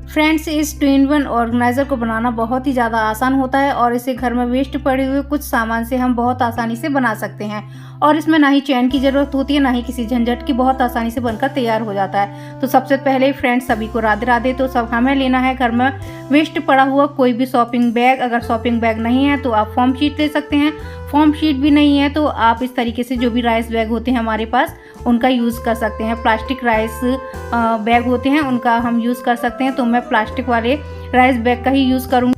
Friends, इस to in one organiser को बनाना बहुत ही ज़्यादा आसान होता है और इसे घर में वेस्ट पड़े हुए कुछ सामान से हम बहुत आसानी से बना सकते हैं और इसमें ना ही चैन की ज़रूरत होती है ना ही किसी झंझट की, बहुत आसानी से बनकर तैयार हो जाता है। तो सबसे पहले फ्रेंड्स सभी को राधे राधे। तो सब हमें लेना है घर में वेस्ट पड़ा हुआ कोई भी शॉपिंग बैग। अगर शॉपिंग बैग नहीं है तो आप फॉर्म शीट ले सकते हैं, फॉर्म शीट भी नहीं है तो आप इस तरीके से जो भी राइस बैग होते हैं हमारे पास उनका यूज़ कर सकते हैं। प्लास्टिक राइस बैग होते हैं उनका हम यूज़ कर सकते हैं, तो मैं प्लास्टिक वाले राइस बैग का ही यूज़ करूँगी।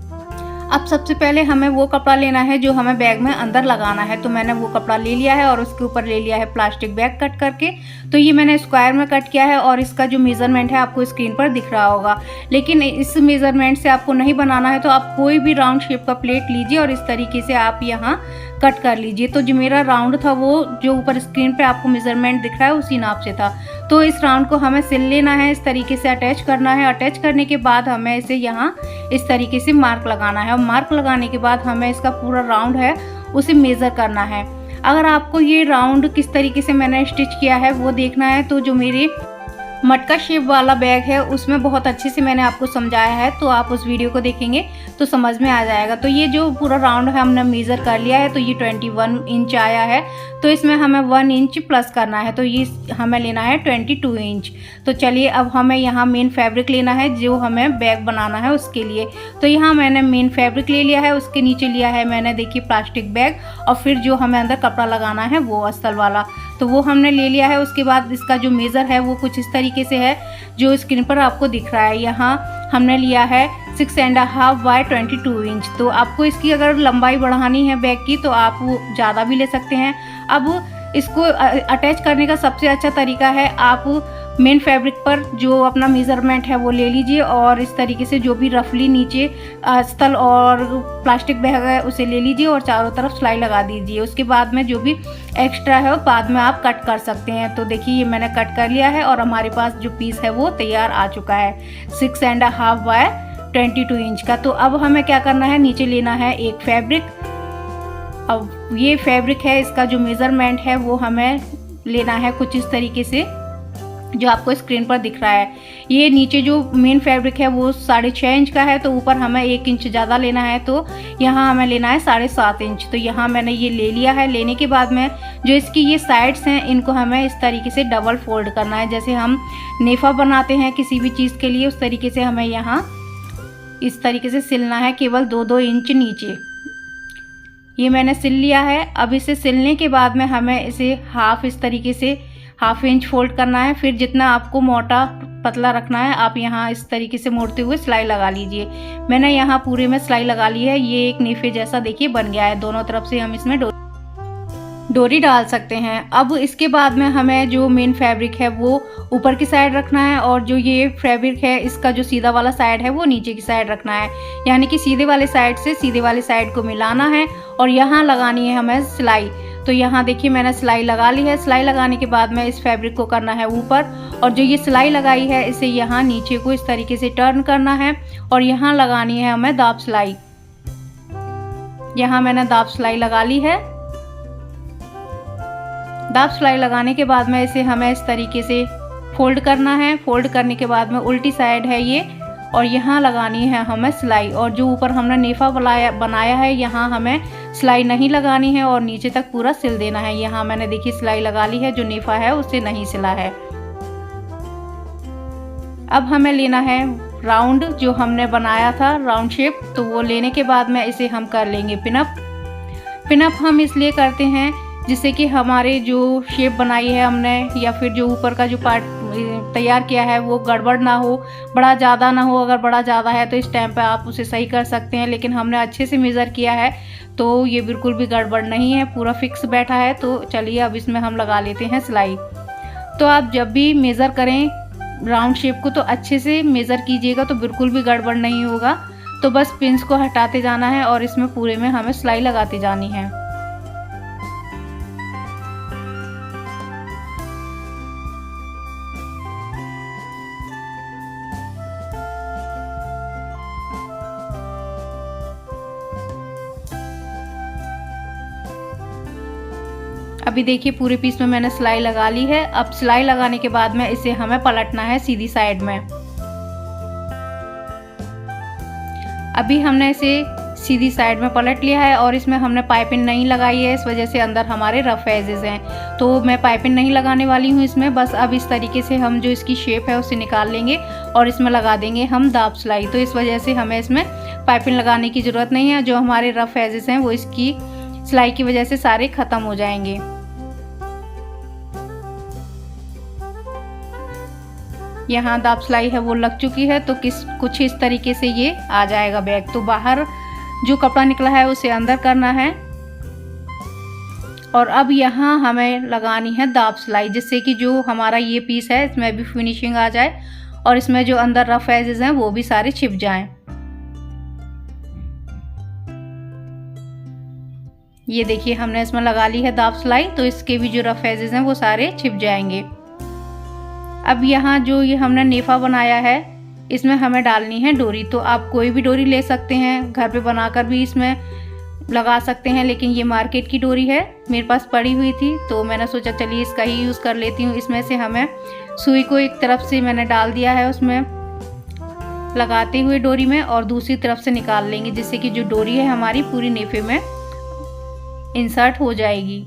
अब सबसे पहले हमें वो कपड़ा लेना है जो हमें बैग में अंदर लगाना है। तो मैंने वो कपड़ा ले लिया है और उसके ऊपर ले लिया है प्लास्टिक बैग कट करके। तो ये मैंने स्क्वायर में कट किया है और इसका जो मेज़रमेंट है आपको स्क्रीन पर दिख रहा होगा। लेकिन इस मेज़रमेंट से आपको नहीं बनाना है, तो आप कोई भी राउंड शेप का प्लेट लीजिए और इस तरीके से आप यहाँ कट कर लीजिए। तो जो मेरा राउंड था वो जो ऊपर स्क्रीन पे आपको मेज़रमेंट दिख रहा है उसी नाप से था। तो इस राउंड को हमें सिल लेना है, इस तरीके से अटैच करना है। अटैच करने के बाद हमें इसे यहाँ इस तरीके से मार्क लगाना है और मार्क लगाने के बाद हमें इसका पूरा राउंड है उसे मेज़र करना है। अगर आपको ये राउंड किस तरीके से मैंने स्टिच किया है वो देखना है, तो जो मेरे मटका शेप वाला बैग है उसमें बहुत अच्छे से मैंने आपको समझाया है, तो आप उस वीडियो को देखेंगे तो समझ में आ जाएगा। तो ये जो पूरा राउंड है हमने मेज़र कर लिया है, तो ये 21 इंच आया है। तो इसमें हमें 1 इंच प्लस करना है, तो ये हमें लेना है 22 इंच। तो चलिए अब हमें यहाँ मेन फैब्रिक लेना है जो हमें बैग बनाना है उसके लिए। तो यहाँ मैंने मेन फैब्रिक ले लिया है, उसके नीचे लिया है मैंने देखिए प्लास्टिक बैग, और फिर जो हमें अंदर कपड़ा लगाना है वो अस्तर वाला, तो वो हमने ले लिया है। उसके बाद इसका जो मेज़र है वो कुछ इस तरीके से है जो स्क्रीन पर आपको दिख रहा है। यहाँ हमने लिया है 6.5 बाय 22 इंच। तो आपको इसकी अगर लंबाई बढ़ानी है बैग की तो आप ज़्यादा भी ले सकते हैं। अब इसको अटैच करने का सबसे अच्छा तरीका है, आप मेन फैब्रिक पर जो अपना मेज़रमेंट है वो ले लीजिए और इस तरीके से जो भी रफली नीचे अस्तर और प्लास्टिक बैग है उसे ले लीजिए और चारों तरफ सिलाई लगा दीजिए। उसके बाद में जो भी एक्स्ट्रा है बाद में आप कट कर सकते हैं। तो देखिए ये मैंने कट कर लिया है और हमारे पास जो पीस है वो तैयार आ चुका है 6.5 बाय 22 इंच का। तो अब हमें क्या करना है, नीचे लेना है एक फैब्रिक। अब ये फैब्रिक है, इसका जो मेज़रमेंट है वो हमें लेना है कुछ इस तरीके से जो आपको स्क्रीन पर दिख रहा है। ये नीचे जो मेन फैब्रिक है वो 6.5 इंच का है, तो ऊपर हमें 1 इंच ज़्यादा लेना है, तो यहाँ हमें लेना है 7.5 इंच। तो यहाँ मैंने ये ले लिया है। लेने के बाद में जो इसकी ये साइड्स हैं इनको हमें इस तरीके से डबल फोल्ड करना है, जैसे हम नेफा बनाते हैं किसी भी चीज़ के लिए उस तरीके से हमें यहाँ इस तरीके से सिलना है, केवल 2-2 इंच नीचे। ये मैंने सिल लिया है। अब इसे सिलने के बाद में हमें इसे इस तरीके से 1/2 इंच फोल्ड करना है। फिर जितना आपको मोटा पतला रखना है आप यहाँ इस तरीके से मोड़ते हुए सिलाई लगा लीजिए। मैंने यहाँ पूरे में सिलाई लगा ली है। ये एक नेफे जैसा देखिए बन गया है। दोनों तरफ से हम इसमें डोरी डाल सकते हैं। अब इसके बाद में हमें जो मेन फैब्रिक है वो ऊपर की साइड रखना है और जो ये फैब्रिक है इसका जो सीधा वाला साइड है वो नीचे की साइड रखना है, यानी कि सीधे वाले साइड से सीधे वाले साइड को मिलाना है और यहाँ लगानी है हमें सिलाई। तो यहाँ देखिए मैंने सिलाई लगा ली है। सिलाई लगाने के बाद में इस फैब्रिक को करना है ऊपर और जो ये सिलाई लगाई है इसे यहाँ नीचे को इस तरीके से टर्न करना है और यहाँ लगानी है हमें दाब सिलाई। यहाँ मैंने दाब सिलाई लगा ली है। दाब सिलाई लगाने के बाद में इसे हमें इस तरीके से फोल्ड करना है। फोल्ड करने के बाद में उल्टी साइड है ये और यहाँ लगानी है हमें सिलाई, और जो ऊपर हमने नेफा बनाया है यहाँ हमें सिलाई नहीं लगानी है और नीचे तक पूरा सिल देना है। यहाँ मैंने देखिए सिलाई लगा ली है, जो नेफा है उसे नहीं सिला है। अब हमें लेना है राउंड जो हमने बनाया था राउंड शेप, तो वो लेने के बाद में इसे हम कर लेंगे पिनअप। पिनअप हम इसलिए करते हैं जिससे कि हमारे जो शेप बनाई है हमने या फिर जो ऊपर का जो पार्ट तैयार किया है वो गड़बड़ ना हो, बड़ा ज़्यादा ना हो। अगर बड़ा ज़्यादा है तो इस टाइम पे आप उसे सही कर सकते हैं, लेकिन हमने अच्छे से मेज़र किया है तो ये बिल्कुल भी गड़बड़ नहीं है, पूरा फिक्स बैठा है। तो चलिए अब इसमें हम लगा लेते हैं सिलाई। तो आप जब भी मेज़र करें राउंड शेप को तो अच्छे से मेज़र कीजिएगा, तो बिल्कुल भी गड़बड़ नहीं होगा। तो बस पिंस को हटाते जाना है और इसमें पूरे में हमें सिलाई लगाती जानी है। अभी देखिए पूरे पीस में मैंने सिलाई लगा ली है। अब सिलाई लगाने के बाद में इसे हमें पलटना है सीधी साइड में। अभी हमने इसे सीधी साइड में पलट लिया है और इसमें हमने पाइपिंग नहीं लगाई है, इस वजह से अंदर हमारे रफ एजेस हैं। तो मैं पाइपिंग नहीं लगाने वाली हूँ इसमें, बस अब इस तरीके से हम जो इसकी शेप है उसे निकाल लेंगे और इसमें लगा देंगे हम दाब सिलाई। तो इस वजह से हमें इसमें पाइपिंग लगाने की ज़रूरत नहीं है। जो हमारे रफ एजेस हैं वो इसकी सिलाई की वजह से सारे ख़त्म हो जाएंगे। यहाँ दाब सिलाई है वो लग चुकी है, तो कुछ इस तरीके से ये आ जाएगा बैग। तो बाहर जो कपड़ा निकला है उसे अंदर करना है और अब यहाँ हमें लगानी है दाब सिलाई, जिससे कि जो हमारा ये पीस है इसमें भी फिनिशिंग आ जाए और इसमें जो अंदर रफ एजेस हैं वो भी सारे छिप जाएं। ये देखिए हमने इसमें लगा ली है दाब सिलाई, तो इसके भी जो रफ एजेस हैं वो सारे छिप जाएंगे। अब यहाँ जो ये हमने नेफा बनाया है इसमें हमें डालनी है डोरी। तो आप कोई भी डोरी ले सकते हैं, घर पे बनाकर भी इसमें लगा सकते हैं, लेकिन ये मार्केट की डोरी है, मेरे पास पड़ी हुई थी तो मैंने सोचा चलिए इसका ही यूज़ कर लेती हूँ। इसमें से हमें सुई को एक तरफ से मैंने डाल दिया है उसमें लगाते हुए डोरी में, और दूसरी तरफ से निकाल लेंगे, जिससे कि जो डोरी है हमारी पूरी नेफे में इंसर्ट हो जाएगी।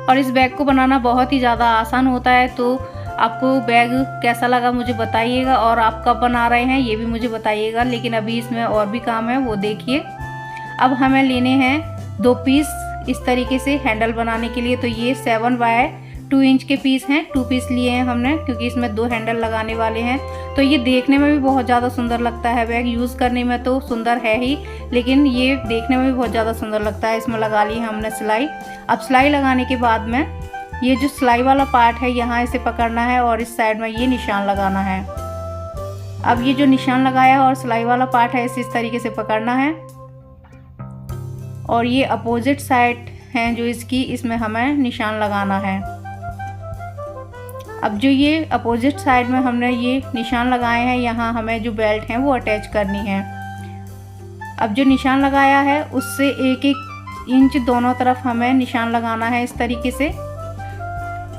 और इस बैग को बनाना बहुत ही ज़्यादा आसान होता है। तो आपको बैग कैसा लगा मुझे बताइएगा, और आप कब बना रहे हैं ये भी मुझे बताइएगा। लेकिन अभी इसमें और भी काम है वो देखिए। अब हमें लेने हैं 2 पीस इस तरीके से हैंडल बनाने के लिए। तो ये 7 बाय 2 इंच के पीस हैं, 2 पीस लिए हैं हमने, क्योंकि इसमें 2 हैंडल लगाने वाले हैं। तो ये देखने में भी बहुत ज़्यादा सुंदर लगता है बैग, यूज़ करने में तो सुंदर है ही, लेकिन ये देखने में भी बहुत ज़्यादा सुंदर लगता है। इसमें लगा ली हमने सिलाई। अब सिलाई लगाने के बाद में ये जो सिलाई वाला पार्ट है यहाँ इसे पकड़ना है और इस साइड में ये निशान लगाना है। अब ये जो निशान लगाया है और सिलाई वाला पार्ट है इसे इस तरीके से पकड़ना है, और ये अपोजिट साइड है जो इसकी, इसमें हमें निशान लगाना है। अब जो ये अपोजिट साइड में हमने ये निशान लगाए हैं, यहाँ हमें जो बेल्ट हैं वो अटैच करनी है। अब जो निशान लगाया है उससे 1-1 इंच दोनों तरफ हमें निशान लगाना है इस तरीके से,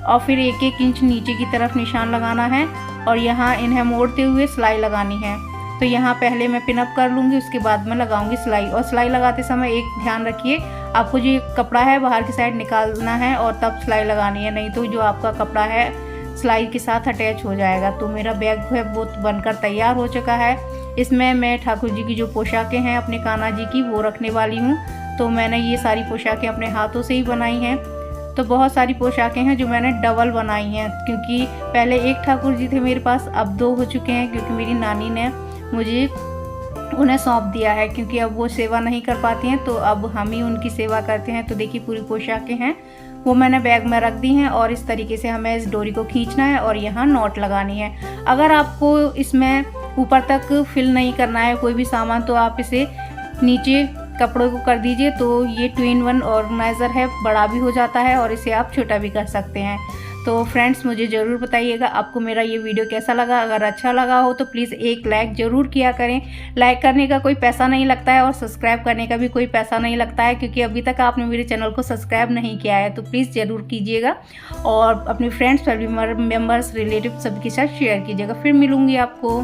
और फिर 1-1 इंच नीचे की तरफ निशान लगाना है, और यहाँ इन्हें मोड़ते हुए सिलाई लगानी है। तो यहाँ पहले मैं पिनअप कर लूँगी, उसके बाद मैं लगाऊंगी सिलाई। और सिलाई लगाते समय एक ध्यान रखिए, आपको जो कपड़ा है बाहर की साइड निकालना है और तब सिलाई लगानी है, नहीं तो जो आपका कपड़ा है सिलाई के साथ अटैच हो जाएगा। तो मेरा बैग है वो बनकर तैयार हो चुका है। इसमें मैं ठाकुर जी की जो पोशाकें हैं अपने कान्हा जी की वो रखने वाली हूँ। तो मैंने ये सारी पोशाकें अपने हाथों से ही बनाई हैं। तो बहुत सारी पोशाकें हैं जो मैंने डबल बनाई हैं, क्योंकि पहले एक ठाकुर जी थे मेरे पास, अब 2 हो चुके हैं, क्योंकि मेरी नानी ने मुझे उन्हें सौंप दिया है, क्योंकि अब वो सेवा नहीं कर पाती हैं, तो अब हम ही उनकी सेवा करते हैं। तो देखिए पूरी पोशाकें हैं वो मैंने बैग में रख दी हैं, और इस तरीके से हमें इस डोरी को खींचना है और यहाँ नॉट लगानी है। अगर आपको इसमें ऊपर तक फिल नहीं करना है कोई भी सामान, तो आप इसे नीचे कपड़ों को कर दीजिए। तो ये 2-in-1 ऑर्गेनाइज़र है, बड़ा भी हो जाता है और इसे आप छोटा भी कर सकते हैं। तो फ्रेंड्स मुझे ज़रूर बताइएगा आपको मेरा ये वीडियो कैसा लगा। अगर अच्छा लगा हो तो प्लीज़ एक लाइक ज़रूर किया करें। लाइक करने का कोई पैसा नहीं लगता है और सब्सक्राइब करने का भी कोई पैसा नहीं लगता है, क्योंकि अभी तक आपने मेरे चैनल को सब्सक्राइब नहीं किया है। तो प्लीज़ ज़रूर कीजिएगा और अपने फ्रेंड्स, फैमिली मेम्बर्स, रिलेटिव सबके साथ शेयर कीजिएगा। फिर मिलूँगी आपको।